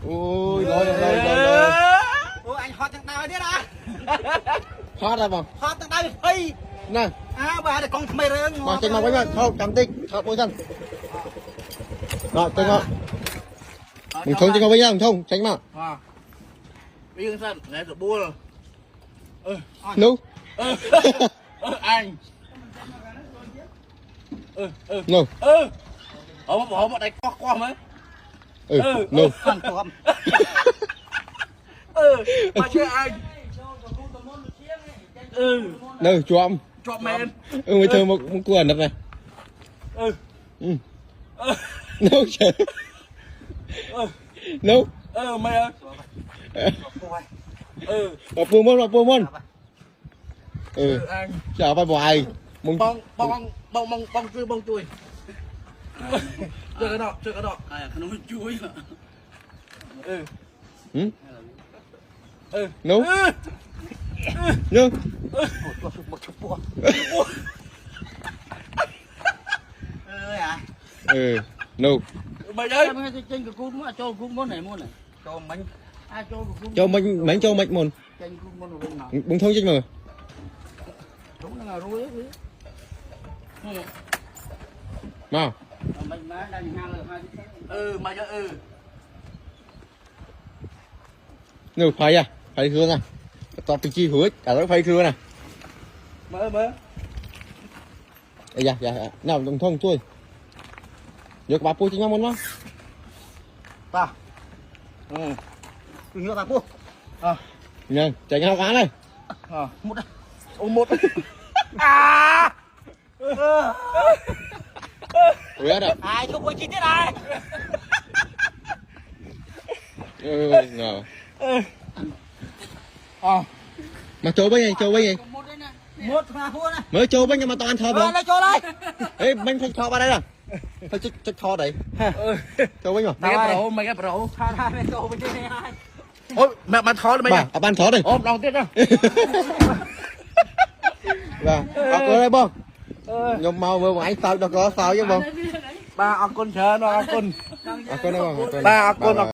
ôi rồi. Ôi anh hot thằng nào thế đó. Hot ra bông. Hot thằng nào phi. Nè. Bà để con mày rồi. Mà trên mặt với bạn, thôi cầm tích, thật môi thân. Rồi, tên ngọ. Mình không trên ngọ với nhau, không, tránh mà. Bây giờ sao, này rồi bua rồi. Nú. Anh. Nú. Họ bọn đánh qua mấy. Nú. Mà chơi anh. Nú, chuộng. Chuộng men. Mới thơ một quần đất này. Nú trời. Nú. Mày ơi. Bà pua môn. Chào phải boài. Bông chui. Chơi cái đó. Nó chui. Nú. Nú. Nú. Mày ơi. Trên cái cún mà cho cún món này mua này. Cho mình. Cho mình mấy cho mình môn. Trên cún món này nào. Bùng thông trên mà. Đúng là ruồi á. Nào. Mình má đang ngang rồi Mày ơi. Nú phải à? Phải thương à? Tao phải chi hứa, cả đó phải thương nè. Mơ. Dạ. Nào đồng thông chui. Nhớ bà pua chính nhau môn đó. Ta. Nhớ ta pua. Nè, chạy nhau cá này. Một đây. Một. Ủa đó. Ai không có chi tiết ai. Ngờ. Mà trâu bánh gì? Một mà pua này. Mới trâu bánh nhưng mà tao ăn thò bông. Lấy cho đây. Ê, bánh phải thò vào đây nè. Phải chắc thò đấy. Trâu bánh mà. Mày cái bro. Hai mày trâu bên trên hai. Ôi, mẹ thó mày. Bà, bạn thò đây. Ôm đầu tiết đâu. Và, ở đây bông. Nhưng mau vừa anh sao đâu có sao chứ bông. Ba con chờ nó con. Con đây bông. Ba con